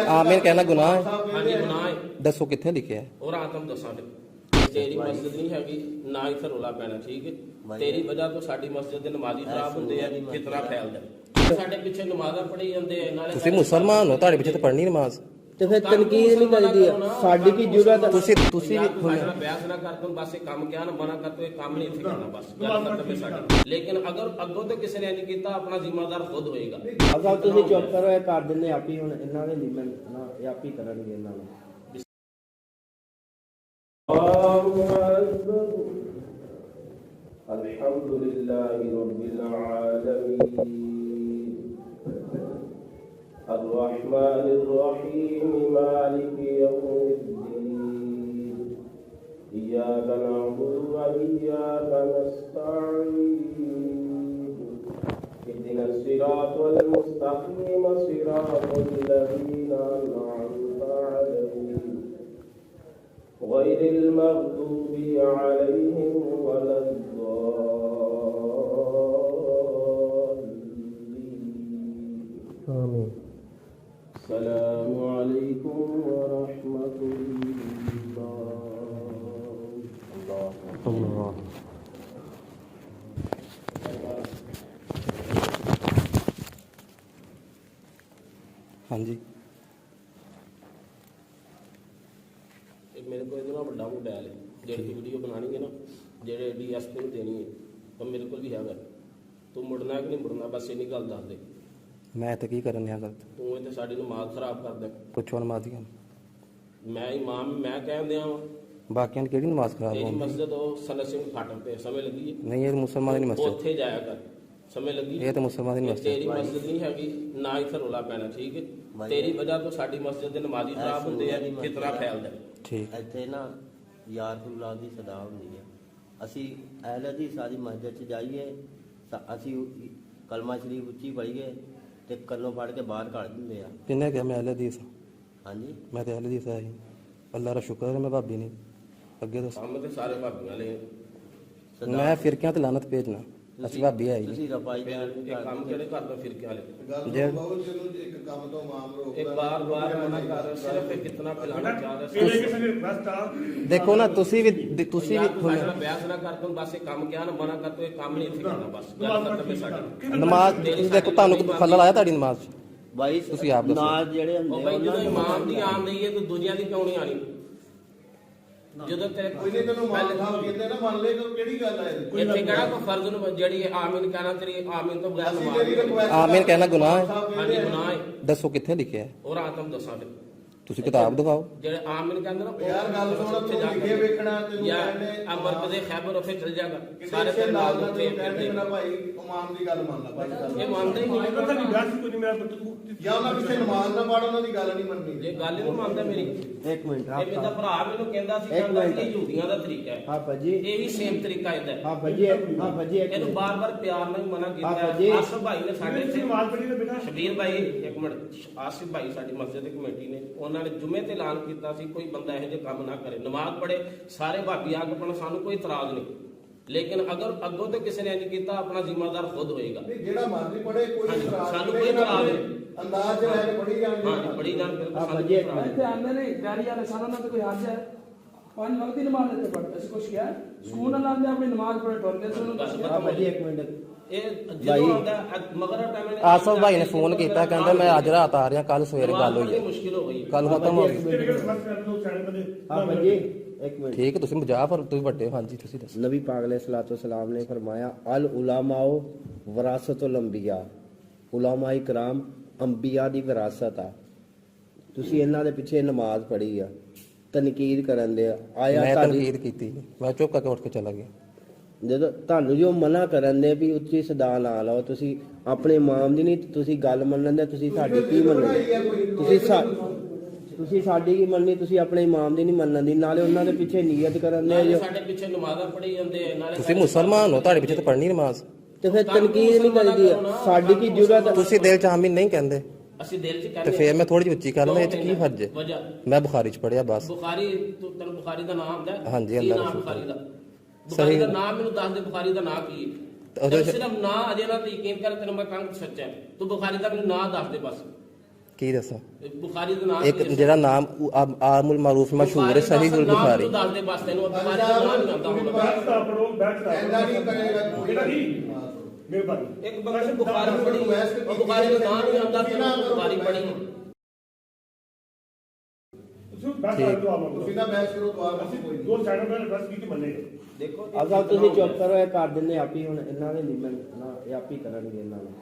ਆਮੀਨ ਕਹਿਣਾ ਗੁਨਾਹ ਹੈ? ਹਾਂਜੀ ਗੁਨਾਹ ਹੈ। ਦੱਸੋ ਕਿੱਥੇ ਲਿਖਿਆ ਹੈ? ਉਹ ਰਾਤ ਨੂੰ ਦੱਸਾਂਗੇ। ਤੇਰੀ ਮਸਜਿਦ ਨਹੀਂ ਹੈਗੀ, ਨਾ ਇੱਥੇ ਰੋਲਾ ਪੈਣਾ, ਠੀਕ ਹੈ। ਤੇਰੀ ਵਜ੍ਹਾ ਤੋਂ ਸਾਡੀ ਮਸਜਿਦ ਦੇ ਨਮਾਜ਼ੀ ਖਰਾਬ ਹੁੰਦੇ ਆ, ਕਿਤਨਾ ਫੈਲਦਾ। ਸਾਡੇ ਪਿੱਛੇ ਨਮਾਜ਼ਾਂ ਪੜ੍ਹੀ ਜਾਂਦੇ ਆ, ਨਾਲੇ ਤੁਸੀਂ ਮੁਸਲਮਾਨ ਹੋ, ਤੁਹਾਡੇ ਪਿੱਛੇ ਤਾਂ ਪੜ੍ਹਨੀ ਨਮਾਜ਼। ਤੇ ਫਿਰ ਤਨਕੀਦ ਨਹੀਂ ਕਰੀਦੀ ਸਾਡੀ ਕੀ ਜ਼ਰੂਰਤ? ਤੁਸੀਂ ਵੀ ਬਹਿਸ ਨਾ ਕਰ ਤੂੰ ਬਸ ਇਹ ਕੰਮ ਕਿਹਾ ਨਾ ਮਨਾ ਕਰ ਤੂੰ ਇਹ ਕੰਮ ਨਹੀਂ ਇੱਥੇ ਕਰਨਾ, ਬਸ ਗੱਲ ਖਤਮ ਹੈ ਸਾਡੀ। ਲੇਕਿਨ ਅਗਰ ਅੱਗੋਂ ਤੋਂ ਕਿਸੇ ਨੇ ਨਹੀਂ ਕੀਤਾ, ਆਪਣਾ ਜ਼ਿੰਮੇਦਾਰ ਖੁਦ ਹੋਏਗਾ। ਅਗਰ ਤੁਸੀਂ ਚੁੱਪ ਕਰੋ, ਇਹ ਕਰ ਦਿੰਦੇ ਆਪੀ। ਹੁਣ ਇਹਨਾਂ ਦੇ ਨਹੀਂ ਨਾ, ਇਹ ਆਪੀ ਕਰਨਗੇ ਇਹਨਾਂ ਨੂੰ। अल्हम्दुलिल्लाहि रब्बिल आलमीन अर्रहमानिर रहीम मालिकि यौमिद्दीन इय्याका नअबुदु व इय्याका नस्तईन इहदिनस सिरातल मुस्तकीम सिरातल लज़ीना अन'अमता अलैहिम गैरिल मग़दूबि अलैहिम वलद्दाल्लीन। आमीन। अस्सलामु अलैकुम व रहमतुल्लाह। अल्लाह। हाँ जी, मेरे को इतना बड़ा मोबाइल है जेडी वीडियो बनानी है ना, जेडे डीएसपी ਨੂੰ ਦੇਣੀ ਹੈ, ਤਾਂ ਮੇਰੇ ਕੋਲ ਵੀ ਹੈਗਾ। ਤੂੰ ਮੁੜਨਾ ਕਿ ਨਹੀਂ ਮੁੜਨਾ, ਬਸ ਇੰਨੀ ਗੱਲ ਦੱਸ ਦੇ। मैं तो की करन गलत? ਤੂੰ ਇਹ ਤੇ ਸਾਡੀ ਨਮਾਜ਼ ਖਰਾਬ ਕਰਦਾ। ਪੁੱਛੋ ਨਮਾਜ਼ ਦੀਆਂ। ਮੈਂ ਇਮਾਮ, ਮੈਂ ਕਹਿੰਦੇ ਆ ਬਾਕੀਆਂ ਦੀ ਕਿਹੜੀ ਨਮਾਜ਼ ਖਰਾਬ ਤੇਰੀ ਹੋਣੀ? ਮਸਜਿਦ ਉਹ ਸਨਤ ਸਿੰਘ ਫਾਟਕ ਤੇ ਸਮੇਂ ਲੱਗੀ ਹੈ। ਨਹੀਂ, ਇਹ ਮੁਸਲਮਾਨ ਦੀ ਮਸਜਿਦ। ਉੱਥੇ ਜਾਇਆ ਕਰ, ਸਮੇਂ ਲੱਗੀ। ਇਹ ਤਾਂ ਮੁਸਲਮਾਨ ਦੀ ਮਸਜਿਦ। ਤੇਰੀ ਮਸਜਿਦ ਨਹੀਂ ਹੈਗੀ, ਨਾ ਇੱਥੇ ਰੋਲਾ ਪੈਣਾ, ਠੀਕ ਹੈ। ਤੇਰੀ ਵਜ੍ਹਾ ਤੋਂ ਸਾਡੀ ਮਸਜਿਦ ਦੇ ਨਮਾਜ਼ੀ ਖਰਾਬ ਹੁੰਦੇ ਆ, ਕਿਤਨਾ ਫੈਲਦਾ। ਠੀਕ। ਇੱਥੇ ਨਾ ਯਾਰੁੱਲਾ ਦੀ ਸਦਾ ਹੁੰਦੀ ਹੈ। ਅਸੀਂ ਅਹਿਲ ਹਦੀਸ ਦੀ ਮਸਜਿਦ 'ਚ ਜਾਈਏ ਤਾਂ ਅਸੀਂ ਕਲਮਾ ਸ਼ਰੀਫ ਉੱਚੀ ਪੜ੍ਹੀਏ ਤੇ ਕੰਨੋਂ ਫੜ ਕੇ ਬਾਹਰ ਕੱਢ ਦਿੰਦੇ ਆ। ਕਿੰਨੇ ਕਿਹਾ ਮੈਂ ਅਹਿਲ ਹਦੀਸ? ਹਾਂਜੀ, ਮੈਂ ਤੇ ਅਹਿਲ ਹਦੀਸ ਆਇਆ। ਅੱਲਾ ਦਾ ਸ਼ੁਕਰ ਹੈ ਮੈਂ ਭਾਬੀ ਨਹੀਂ ਅੱਗੇ ਦੱਸ। ਕੰਮ ਤੇ ਸਾਰੇ ਭਾਬੀਆਂ ਲੈ ਮੈਂ ਫਿਰਕਿਆਂ ਤੇ ਲਾਨਤ ਭੇਜਣਾ। ਅਸੀਂ ਭਾਬੀ ਆਈ ਤੁਸੀਂ ਰਫਾਈ ਜਾਣ ਇਹ ਕੰਮ ਕਿਹੜੇ ਕਰਦਾ ਫਿਰਕੇ ਵਾਲੇ? ਜੇ ਇੱਕ ਕੰਮ ਤੋਂ ਮਾਮ ਰੋਕਦਾ ਇਹ ਬਾਰ-ਬਾਰ ਮਨਾ ਕਰ, ਸਿਰਫ ਇਹ ਕਿਤਨਾ ਪਿਲਾਣਾ ਚਾਹ ਰਿਹਾ। ਦੇਖੋ ਨਾ, ਤੁਸੀਂ ਵੀ ਬਹਿਸ ਨਾ ਕਰ ਤੂੰ ਬਸ ਇਹ ਕੰਮ ਕਿਹਾ ਨਾ ਮਨਾ ਕਰ ਤੂੰ ਇਹ ਕੰਮ ਨਹੀਂ ਇੱਥੇ ਕਰਨਾ, ਬਸ ਗੱਲ ਖਤਮ ਹੈ ਸਾਡੀ। ਨਮਾਜ਼ ਤੁਸੀਂ ਦੇਖੋ, ਤੁਹਾਨੂੰ ਖੱਲਲ ਆਇਆ ਤੁਹਾਡੀ ਨਮਾਜ਼ 'ਚ? ਬਾਈ ਤੁਸੀਂ ਆਪ ਦੱਸੋ। ਨਾਜ਼ ਜਿਹੜੇ ਉਹ ਹੁੰਦੇ ਬਈ ਜਦੋਂ ਇਮਾਮ ਦੀ ਆਮ ਨਹੀਂ ਹੈ ਤਾਂ ਦੁਨੀਆ ਦੀ ਕਿਉਂ ਨਹੀਂ ਆਣੀ? ਜਦੋਂ ਤੇਰੇ ਕੋਈ ਨਹੀਂ ਤੈਨੂੰ ਮਾਨ ਸਾਹਿਬ ਕਹਿੰਦੇ ਨਾ ਮੰਨ ਲੈ, ਕਿਹੜੀ ਗੱਲ ਹੈ? ਇੱਥੇ ਕਿਹੜਾ ਕੋਈ ਫਰਜ਼ ਨੂੰ ਜਿਹੜੀ ਆਮੀਨ ਕਹਿਣਾ, ਤੇਰੀ ਆਮੀਨ ਤੋਂ ਬਗੈਰ ਅਸੀਂ ਨਮਾਜ਼ ਤੇਰੀ ਰਿਕੁਐਸਟ ਆਮੀਨ ਕਹਿਣਾ ਗੁਨਾਹ ਹੈ? ਹਾਂਜੀ ਗੁਨਾਹ ਹੈ। ਦੱਸੋ ਕਿੱਥੇ ਲਿਖਿਆ ਹੈ? ਉਹ ਰਾਤ ਨੂੰ ਦੱਸਾਂਗੇ। ਤੁਸੀਂ ਕਿਤਾਬ ਦਿਖਾਓ। ਜਿਹੜੇ ਆਮੀਨ ਕਹਿੰਦੇ ਨਾ, ਯਾਰ ਗੱਲ ਸੁਣ, ਉੱਥੇ ਜਾ ਤੂੰ ਕੇ ਲਿਖੇ ਵੇਖਣਾ ਤੈਨੂੰ ਯਾਰ ਕਹਿੰਦੇ ਅਮਰ ਦੇ ਖੈਬਰ ਉੱਥੇ ਚਲ ਜਾਗਾ, ਸਾਰੇ ਸਾਰੇ ਤੇ ਨਾਲ ਨਾਲ ਉੱਤੇ ਕਹਿੰਦੇ ਨਾ ਭਾਈ ਇਮਾਮ ਦੀ ਗੱਲ ਮੰਨ ਲੈ ਬਸ। ਇਹ ਮੰਨਦੇ ਹੀ ਨਹੀਂ। ਜਾਂ ਉਹਨਾਂ ਕਿਸੇ ਨਮਾਜ਼ ਨਾ ਪੜ੍ਹ, ਉਹਨਾਂ ਦੀ ਗੱਲ ਨਹੀਂ ਮੰਨਣੀ। ਜੇ ਗੱਲ ਹੀ ਨਹੀਂ ਮੰਨਦਾ ਮੇਰੀ। ਇੱਕ ਮਿੰਟ ਇਹ ਮੇਰਾ ਭਰਾ ਮੈਨੂੰ ਕਹਿੰਦਾ ਸੀ, ਕਹਿੰਦਾ ਕਿ ਯਹੂਦੀਆਂ ਦਾ ਤਰੀਕਾ ਹੈ। ਹਾਂ ਭਾਜੀ, ਇਹ ਵੀ ਸੇਮ ਤਰੀਕਾ ਇਹਦਾ ਹੈ। ਹਾਂ ਭਾਜੀ, ਹਾਂ ਭਾਜੀ, ਇਹਨੂੰ ਬਾਰ-ਬਾਰ ਪਿਆਰ ਨਾਲ ਹੀ ਮਨਾ ਕੀਤਾ ਹਾਂ ਭਾਜੀ। ਹੈ। ਆਸਿਫ ਭਾਈ ਨੇ ਸਾਡੇ ਇੱਥੇ ਸ਼ਬੀਰ ਭਾਈ, ਇੱਕ ਮਿੰਟ, ਆਸਿਫ ਭਾਈ ਸਾਡੀ ਮਸਜਿਦ ਦੀ ਕਮੇਟੀ ਨੇ, ਉਹਨਾਂ ਨੇ ਜੁਮੇ ਤੇ ਐਲਾਨ ਕੀਤਾ ਸੀ ਕੋਈ ਬੰਦਾ ਇਹੋ ਜਿਹੇ ਕੰਮ ਨਾ ਕਰੇ, ਨਮਾਜ਼ ਪੜ੍ਹੇ। ਸਾਰੇ ਭਾਬੀ ਆ ਕੇ ਪੜ੍ਹਨ, ਸਾਨੂੰ ਕੋਈ ਇਤਰਾਜ਼ ਨਹੀਂ। ਲੇਕਿਨ ਅਗਰ ਅੱਗੋਂ ਤੋਂ ਕਿਸੇ ਨੇ ਨਹੀਂ ਕੀਤਾ, ਆਪਣਾ ਜ਼ਿੰਮੇਦਾਰ ਖੁਦ ਹੋਏਗਾ। ਜਿਹੜਾ ਮਰਜ਼ੀ ਪੜ੍ਹੇ, ਕੋਈ ਸਾਨੂੰ ਕੋਈ ਇਤਰਾਜ਼ ਨਹੀਂ। ਅੰਦਾਜ਼ ਚ ਲੈ ਕੇ ਪੜ੍ਹੀ ਜਾਣਗੇ। ਹਾਂ ਬੜੀ ਜਾਨ ਬਿਲਕੁਲ ਹਾਂ ਸਾਨੂੰ ਭਾਜੀ, ਕੋਈ ਇਤਰਾਜ਼ ਇੱਥੇ ਆਂਦੇ ਨੇ ਡੈਡੀ ਵਾਲੇ ਸਾਰਾ ਨਾਲ ਕੋਈ ਹੱਜ ਹੈ। ਪੰਜ ਵਕਤ ਦੀ ਨਮਾਜ਼ ਇੱਥੇ ਪੜ੍ਹਦੇ, ਅਸੀਂ ਕੁਛ ਕਿਹਾ ਸਕੂਲ ਨਾਲ ਆਂਦੇ ਆਪਣੀ ਨਮਾਜ਼ ਪੜ੍ਹੇ ਟੁਰ ਕੇ ਸਾਨੂੰ ਕੁਛ ਹਾਂ ਭਾਜੀ, ਇੱਕ ਮਿੰਟ। ਇਹ ਜਦੋਂ ਆਉਂਦਾ ਮਗਰ ਟਾਈਮ ਆਸਫ ਭਾਈ ਨੇ ਫੋਨ ਕੀਤਾ, ਕਹਿੰਦਾ ਮੈਂ ਅੱਜ ਰਾਤ ਆ ਰਿਹਾ, ਕੱਲ ਸਵੇਰੇ ਗੱਲ ਹੋਈ ਹੈ। ਮੁਸ਼ਕਿਲ ਹੋ ਗਈ। ਕੱਲ ਖਤਮ ਹੋ ਗਈ। ਹਾਂ ਭਾਜੀ, ਇੱਕ ਮਿੰਟ। ਠੀਕ, ਤੁਸੀਂ ਮਜ਼ਾਕ ਪਰ ਤੁਸੀਂ ਵੱਡੇ ਹੋ। ਹਾਂਜੀ ਤੁਸੀਂ ਦੱਸੋ। नबी पाक अलैहिस्सलातु वस्सलाम ने फरमाया अल उलमाओ वरासतुल अंबिया, उलमाए कराम अंबिया ਦੀ ਵਿਰਾਸਤ ਆ। ਤੁਸੀਂ ਇਹਨਾਂ ਦੇ ਪਿੱਛੇ ਨਮਾਜ਼ ਪੜ੍ਹੀ ਆ, ਤਨਕੀਦ ਕਰਨ ਦੇ ਆਇਆ। ਮੈਂ ਤੁਹਾਡੀ ਤਨਕੀਦ ਕੀਤੀ, ਮੈਂ ਚੁੱਪ ਕਰਕੇ ਉੱਠ ਕੇ ਚਲਾ ਗਿਆ। ਜਦੋਂ ਤੁਹਾਨੂੰ ਜੋ ਮਨਾ ਕਰਨ ਦੇ ਵੀ ਉੱਚੀ ਸਦਾ ਨਾ ਲਾਓ, ਤੁਸੀਂ ਆਪਣੇ ਇਮਾਮ ਦੀ ਨਹੀਂ, ਤੁਸੀਂ ਗੱਲ ਮੰਨਣ ਦੇ, ਤੁਸੀਂ ਸਾਡੀ ਕੀ ਮੰਨਣੀ? ਤੁਸੀਂ ਸਾਡੀ ਕੀ ਮੰਨਣੀ? ਤੁਸੀਂ ਆਪਣੇ ਇਮਾਮ ਦੀ ਨਹੀਂ ਮੰਨਣ ਦੀ, ਨਾਲੇ ਉਹਨਾਂ ਦੇ ਪਿੱਛੇ ਨੀਅਤ ਕਰਨ ਦੇ ਜੋ। ਸਾਡੇ ਪਿੱਛੇ ਨਮਾਜ਼ਾਂ ਪੜ੍ਹੀ ਜਾਂਦੇ ਆ, ਨਾਲੇ ਤੁਸੀਂ ਮੁਸਲਮਾਨ ਹੋ, ਤੁਹਾਡੇ ਪਿੱਛੇ ਤਾਂ ਪੜ੍ਹਨੀ ਨਮਾਜ਼। ਤੇ ਫਿਰ ਤਨਕੀਦ ਨਹੀਂ ਕਰੀਦੀ। ਸਾਡੀ ਕੀ ਜ਼ਰੂਰਤ? ਤੁਸੀਂ ਦਿਲ ਚ ਆਮੀਨ ਨਹੀਂ ਕਹਿੰਦੇ ਅਸੀਂ ਦਿਲ 'ਚ ਤੇ ਕਹਿੰਦੇ। ਫੇਰ ਮੈਂ ਥੋੜੀ ਜਿਹੀ ਉੱਚੀ ਕਰ ਲਵਾਂ, ਇਹ ਚ ਕੀ ਫਰਜ਼ ਹੈ? ਵਜ੍ਹਾ ਮੈਂ ਬੁਖਾਰੀ ਚ ਪੜਿਆ ਬਸ। ਬੁਖਾਰੀ, ਤੈਨੂੰ ਬੁਖਾਰੀ ਦਾ ਨਾਮ ਆਉਂਦਾ? ਹਾਂਜੀ, ਕੀ ਅੱਲਾ ਦਾ ਨਾਮ ਸ਼ੁਕਰ। ਬੁਖਾਰੀ ਦਾ? ਸਹੀ ਬੁਖਾਰੀ ਦਾ ਨਾਮ ਮੈਨੂੰ ਦੱਸ ਦੇ, ਬੁਖਾਰੀ ਦਾ ਨਾਮ ਕੀ ਹੈ? ਉਹਦੇ ਚ ਸਿਰਫ ਨਾਂ ਅਜੇ ਨਾ ਯਕੀਨ ਕਰ, ਤੈਨੂੰ ਮੈਂ ਕਹਿੰਦਾ ਸੱਚ ਹੈ। ਤੂੰ ਬੁਖਾਰੀ ਦਾ ਮੈਨੂੰ ਨਾਂ ਦੱਸ ਦੇ ਬਸ। ਕੀ ਦੱਸਾਂ? ਬੁਖਾਰੀ ਦਾ ਨਾਮ ਇੱਕ ਜਿਹੜਾ ਨਾਮ ਆਮੁਲ ਮਾਰੂਫ ਮਸ਼ਹੂਰ ਹੈ ਸਹੀਹੁਲ ਬੁਖਾਰੀ। ਦੱਸ ਦੇ ਬਸ ਤੈਨੂੰ ਬੁਖਾਰੀ ਦਾ ਨਾਮ ਨਹੀਂ ਆਉਂਦਾ ਹੁਣ। ਐਂਦਾ ਨਹੀਂ ਕਰੇਗਾ ਤੂੰ ਕਿਹੜਾ ਨਹੀਂ ਮਿਹਰਬਾਨੀ ਇੱਕ ਬੰਦੇ ਨੂੰ ਬੁਖਾਰੀ ਪੜੀ ਉਹ ਬੁਖਾਰੀ ਦਾ ਨਾਮ ਨਹੀਂ ਆਉਂਦਾ ਤੈਨੂੰ ਬੁਖਾਰੀ ਪੜੀ ਤੁਸੀਂ ਬੈਠ ਸਕਦੇ ਹੋ ਆਪ ਤੁਸੀਂ ਨਾ ਬਹਿਸ ਕਰੋ ਦੁਆ ਅਸੀਂ ਕੋਈ ਦੋ ਸਾਈਡਾਂ ਨਾਲ ਬਸ ਕੀ ਮੰਨੇ ਦੇਖੋ ਅਗਰ ਤੁਸੀਂ ਚੁੱਪ ਕਰੋ ਇਹ ਕਰ ਦਿੰਦੇ ਆਪੀ ਹੁਣ ਇਹਨਾਂ ਦੇ ਨਹੀਂ ਮੈਂ ਇਹ ਆਪੀ ਕਰਨਗੇ ਇਹਨਾਂ ਨੂੰ